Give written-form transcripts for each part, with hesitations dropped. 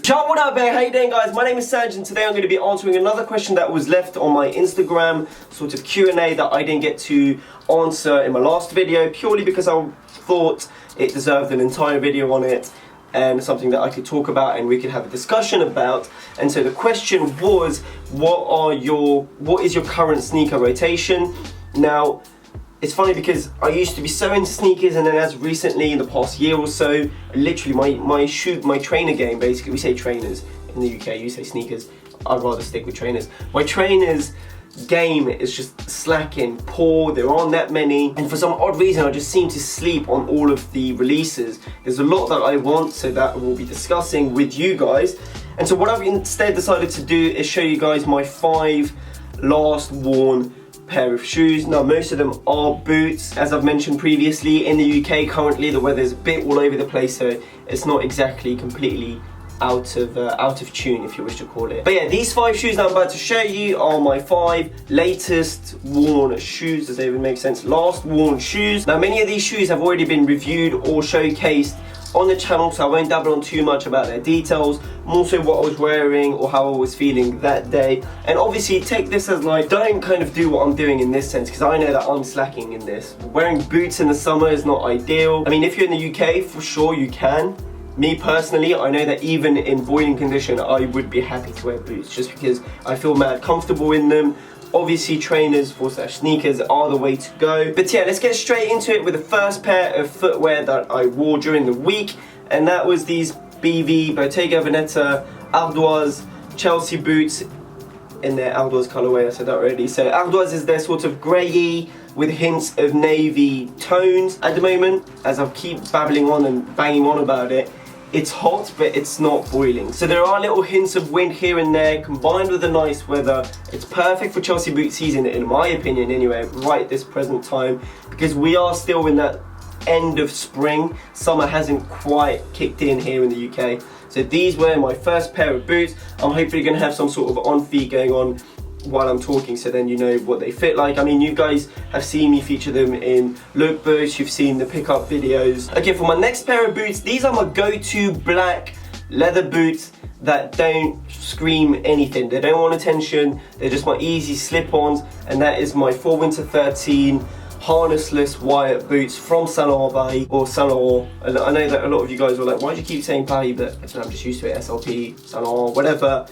Ciao, what up, man? How you doing, guys? My name is Sanj, and today I'm going to be answering another question that was left on my Instagram sort of Q&A that I didn't get to answer in my last video, purely because I thought it deserved an entire video on it and something that I could talk about and we could have a discussion about. And so the question was, what is your current sneaker rotation? Now, it's funny because I used to be so into sneakers, and then as recently in the past year or so, literally my trainer game, basically, we say trainers in the UK, you say sneakers, I'd rather stick with trainers. My trainers game is just slacking, poor, there aren't that many, and for some odd reason I just seem to sleep on all of the releases. There's a lot that I want, so that we'll be discussing with you guys. And so what I've instead decided to do is show you guys my 5 last worn pair of shoes. Now, most of them are boots. As I've mentioned previously, in the UK currently the weather's a bit all over the place, so it's not exactly completely out of tune, if you wish to call it. But yeah, these 5 shoes that I'm about to show you are my 5 latest worn shoes. Does that even make sense? Last worn shoes. Now, many of these shoes have already been reviewed or showcased on the channel, so I won't dabble on too much about their details, more so what I was wearing or how I was feeling that day. And obviously take this as like, don't kind of do what I'm doing in this sense, because I know that I'm slacking in this. Wearing boots in the summer is not ideal. I mean, if you're in the UK, for sure you can. Me personally, I know that even in boiling condition, I would be happy to wear boots just because I feel mad comfortable in them. Obviously, trainers / sneakers are the way to go. But yeah, let's get straight into it with the first pair of footwear that I wore during the week, and that was these Bottega Veneta Ardoise Chelsea boots in their Ardoise colorway. I said that already. So Ardoise is their sort of greyy with hints of navy tones at the moment. As I keep babbling on and banging on about it, it's hot, but it's not boiling. So there are little hints of wind here and there, combined with the nice weather. It's perfect for Chelsea boot season, in my opinion anyway, right at this present time, because we are still in that end of spring. Summer hasn't quite kicked in here in the UK. So these were my first pair of boots. I'm hopefully gonna have some sort of on feet going on while I'm talking, so then you know what they fit like. I mean, you guys have seen me feature them in lookbooks, you've seen the pickup videos. Okay, for my next pair of boots, these are my go-to black leather boots that don't scream anything. They don't want attention, they're just my easy slip-ons, and that is my Fall Winter 13 harnessless wire boots from Saint Laurent or Saint Laurent. I know that a lot of you guys were like, why do you keep saying Paris? But I'm just used to it. SLP, Saint Laurent, whatever.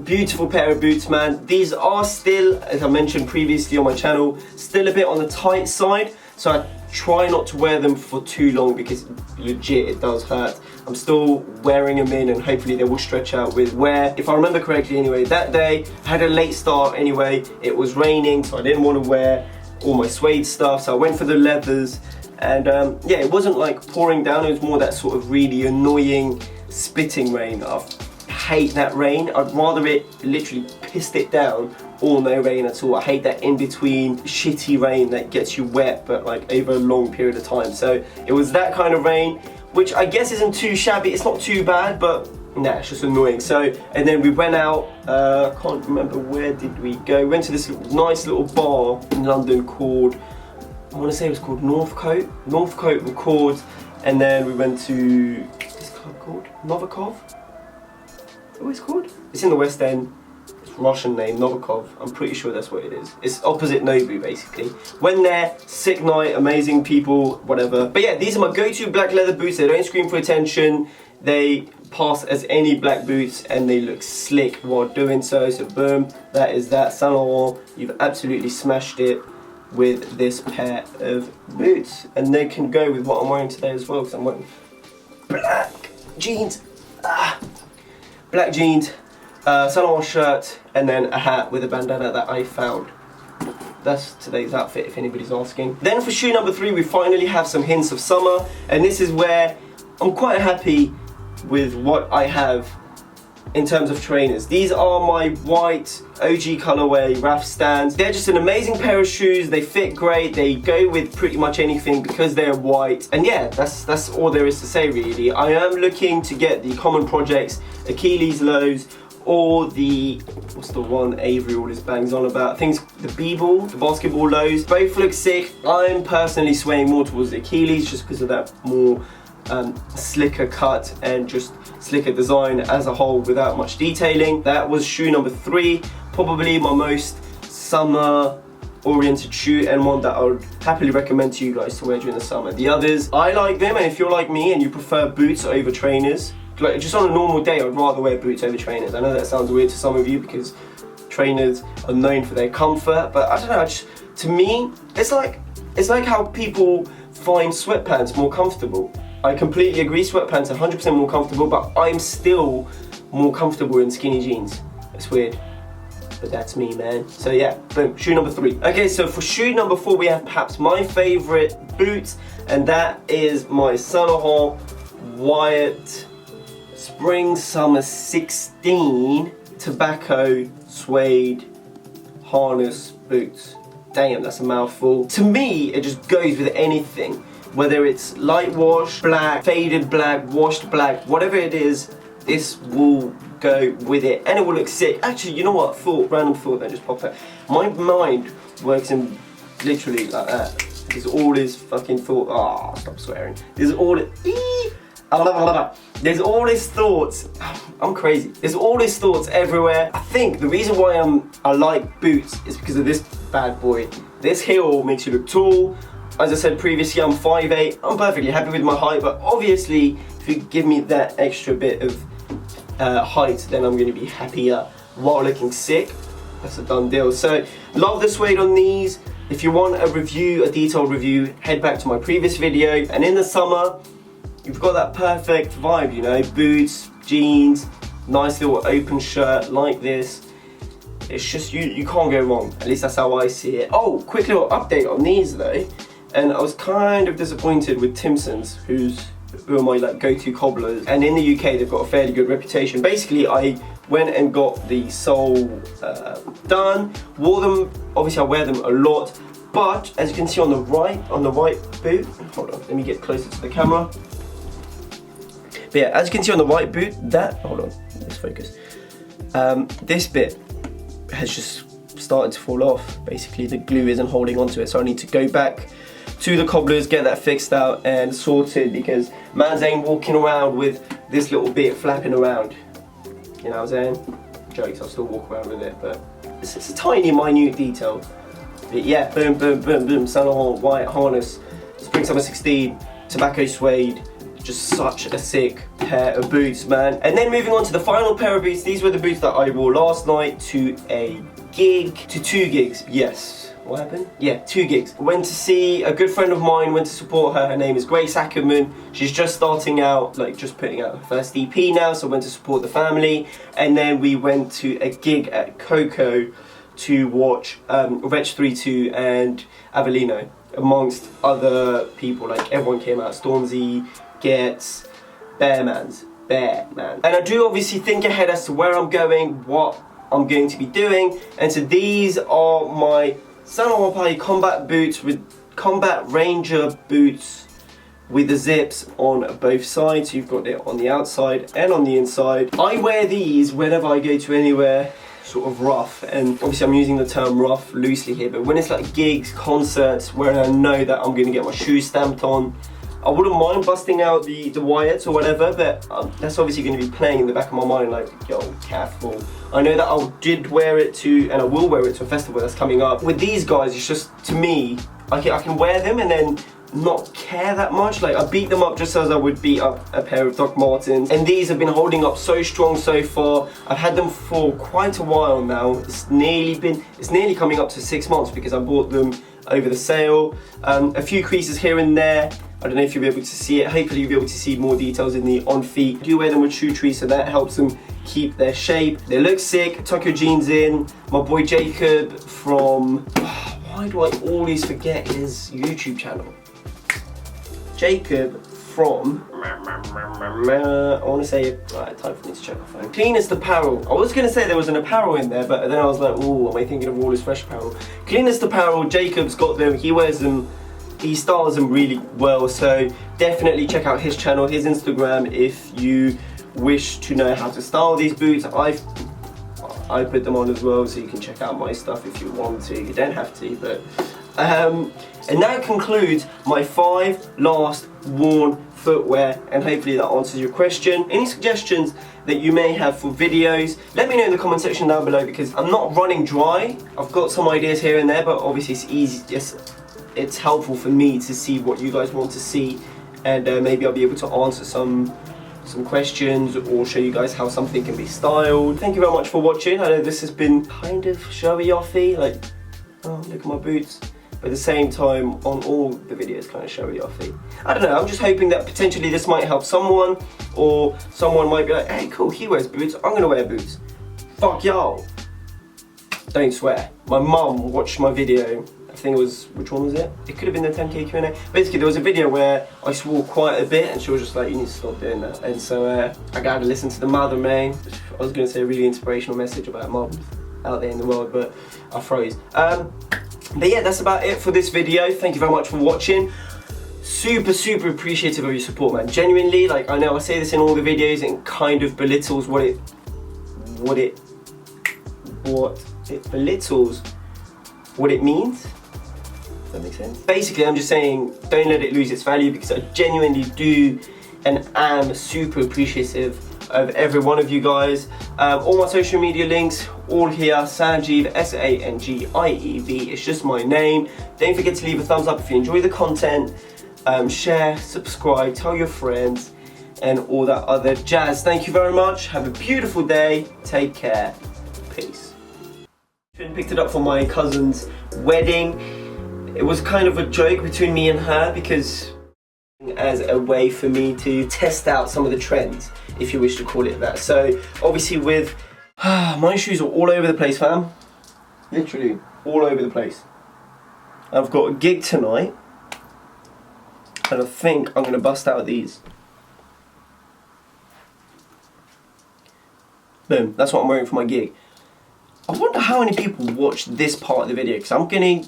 Beautiful pair of boots, man. These are still, as I mentioned previously on my channel, still a bit on the tight side, so I try not to wear them for too long because legit it does hurt. I'm still wearing them in, and hopefully they will stretch out with wear. If I remember correctly anyway, that day I had a late start anyway. It was raining, so I didn't want to wear all my suede stuff, so I went for the leathers, and yeah, it wasn't like pouring down, it was more that sort of really annoying spitting rain. I hate that rain. I'd rather it literally pissed it down or no rain at all. I hate that in between shitty rain that gets you wet but like over a long period of time. So it was that kind of rain, which I guess isn't too shabby, it's not too bad, but nah, it's just annoying. So, and then we went out, I can't remember where did we go. We went to this nice little bar in London called, I want to say it was called Northcote Records, and then we went to, what's this club called? Novikov? Is that what it's called? It's in the West End. It's Russian name, Novikov. I'm pretty sure that's what it is. It's opposite Nobu, basically. Went there, sick night, amazing people, whatever. But yeah, these are my go-to black leather boots. They don't scream for attention. They pass as any black boots, and they look slick while doing so. So boom, that is that. Saint Laurent, you've absolutely smashed it with this pair of boots, and they can go with what I'm wearing today as well, because I'm wearing black jeans, black jeans, Saint Laurent shirt, and then a hat with a bandana that I found. That's today's outfit, if anybody's asking. Then for shoe number 3, we finally have some hints of summer, and this is where I'm quite happy with what I have in terms of trainers. These are my white OG colorway Raf Stands. They're just an amazing pair of shoes. They fit great. They go with pretty much anything because they're white. And yeah, that's all there is to say really. I am looking to get the Common Projects Achilles lows, or the, what's the one Avery always bangs on about? I think it's the B-ball, the basketball lows. Both look sick. I'm personally swaying more towards the Achilles just because of that more slicker cut and just slicker design as a whole without much detailing. That was shoe number 3, probably my most summer oriented shoe and one that I would happily recommend to you guys to wear during the summer. The others, I like them, and if you're like me and you prefer boots over trainers, like just on a normal day I'd rather wear boots over trainers. I know that sounds weird to some of you because trainers are known for their comfort, but I don't know, to me it's like how people find sweatpants more comfortable. I completely agree, sweatpants are 100% more comfortable, but I'm still more comfortable in skinny jeans. It's weird, but that's me, man. So yeah, boom, shoe number 3. Okay, so for shoe number 4 we have perhaps my favorite boot, and that is my Saint Laurent Wyatt Spring Summer 16 tobacco suede harness boots. Damn, that's a mouthful. To me, it just goes with anything. Whether it's light wash, black, faded black, washed black, whatever it is, this will go with it and it will look sick. Actually, you know what? Random thought that just popped up. My mind works in literally like that. There's all this fucking thought. Ah, stop swearing. There's all this thoughts. I'm crazy. There's all these thoughts everywhere. I think the reason why I like boots is because of this bad boy. This heel makes you look tall. As I said previously, I'm 5'8". I'm perfectly happy with my height, but obviously if you give me that extra bit of height, then I'm going to be happier while looking sick. That's a done deal. So love the suede on these. If you want a review, a detailed review, head back to my previous video. And in the summer, you've got that perfect vibe, you know, boots, jeans, nice little open shirt like this. It's just, you can't go wrong. At least that's how I see it. Oh, quick little update on these though. And I was kind of disappointed with Timpsons, who are my like go-to cobblers. And in the UK, they've got a fairly good reputation. Basically, I went and got the sole done, wore them. Obviously, I wear them a lot. But as you can see on the right boot, hold on, let me get closer to the camera. But yeah, as you can see on the right boot, hold on, let's focus. This bit has just started to fall off. Basically, the glue isn't holding onto it, so I need to go back to the cobblers, get that fixed out and sorted, because man's ain't walking around with this little bit flapping around. You know what I'm saying? Jokes, I'll still walk around with it, but it's a tiny, minute detail. But yeah, boom, boom, boom, boom, Saint Laurent Wyatt harness, Spring Summer 16, tobacco suede. Just such a sick pair of boots, man. And then moving on to the final pair of boots, these were the boots that I wore last night to two gigs, yes. What happened? Yeah, 2 gigs. Went to see a good friend of mine, went to support her. Her name is Grace Ackerman. She's just starting out, like just putting out her first EP now, so went to support the family. And then we went to a gig at Coco to watch Wretch 32 and Avellino, amongst other people. Like everyone came out, Stormzy, Gets, Bear Man. And I do obviously think ahead as to where I'm going, what I'm going to be doing. And so these are my Saint Laurent combat boots with combat ranger boots with the zips on both sides. So you've got it on the outside and on the inside. I wear these whenever I go to anywhere sort of rough, and obviously I'm using the term rough loosely here, but when it's like gigs, concerts, where I know that I'm going to get my shoes stamped on, I wouldn't mind busting out the Wyatts or whatever, but that's obviously going to be playing in the back of my mind like, yo, careful. I know that I did wear it to, and I will wear it to a festival that's coming up. With these guys, it's just, to me, I can wear them and then not care that much. Like, I beat them up just as I would beat up a pair of Doc Martens. And these have been holding up so strong so far. I've had them for quite a while now. It's nearly coming up to 6 months because I bought them over the sale. A few creases here and there. I don't know if you'll be able to see it. Hopefully you'll be able to see more details in the on feet. I do wear them with shoe trees, so that helps them keep their shape. They look sick. Tuck your jeans in. My boy Jacob from, why do I always forget his YouTube channel? Jacob from, I want to say, right, time for me to check my phone. Cleanest Apparel. I was going to say there was an apparel in there, but then I was like, oh, am I thinking of all his fresh apparel? Cleanest Apparel, Jacob's got them. He wears them. He styles them really well, so definitely check out his channel, his Instagram, if you wish to know how to style these boots. I put them on as well, so you can check out my stuff if you want to. You don't have to, but and that concludes my 5 last worn footwear, and hopefully that answers your question. Any suggestions that you may have for videos, let me know in the comment section down below, because I'm not running dry. I've got some ideas here and there, but obviously it's easy, it's helpful for me to see what you guys want to see, and maybe I'll be able to answer some questions or show you guys how something can be styled. Thank you very much for watching. I know this has been kind of showy-offy, like, oh, look at my boots. But at the same time, on all the videos, kind of showy-offy. I don't know, I'm just hoping that potentially this might help someone, or someone might be like, hey, cool, he wears boots, I'm gonna wear boots. Fuck y'all. Don't swear. My mum watched my video, I think it was, which one was it? It could have been the 10K Q&A. Basically, there was a video where I swore quite a bit, and she was just like, you need to stop doing that. And so I got to listen to the mother, man. I was going to say a really inspirational message about mums out there in the world, but I froze. But yeah, that's about it for this video. Thank you very much for watching. Super appreciative of your support, man. Genuinely, like, I know I say this in all the videos, and it kind of belittles what it belittles what it means. Does that make sense? Basically, I'm just saying, don't let it lose its value, because I genuinely do and am super appreciative of every one of you guys. All my social media links, all here, Sangiev, S-A-N-G-I-E-V, it's just my name. Don't forget to leave a thumbs up if you enjoy the content, share, subscribe, tell your friends, and all that other jazz. Thank you very much, have a beautiful day, take care, peace. Picked it up for my cousin's wedding. It was kind of a joke between me and her, because as a way for me to test out some of the trends, if you wish to call it that. So obviously with my shoes are all over the place, fam. Literally all over the place. I've got a gig tonight, and I think I'm gonna bust out these. Boom, that's what I'm wearing for my gig. I wonder how many people watched this part of the video, because I'm going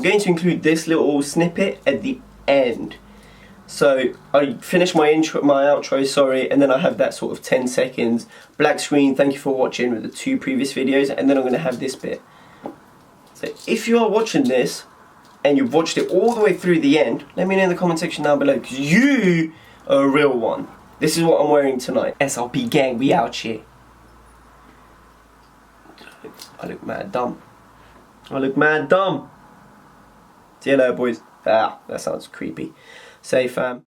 to include this little snippet at the end. So I finish my outro, sorry, and then I have that sort of 10 seconds black screen, thank you for watching, with the 2 previous videos, and then I'm going to have this bit. So if you are watching this and you've watched it all the way through the end, let me know in the comment section down below, because you are a real one. This is what I'm wearing tonight. SLP gang, we out here. I look mad dumb. I look mad dumb. See you later, boys. Ah, that sounds creepy. Say, fam.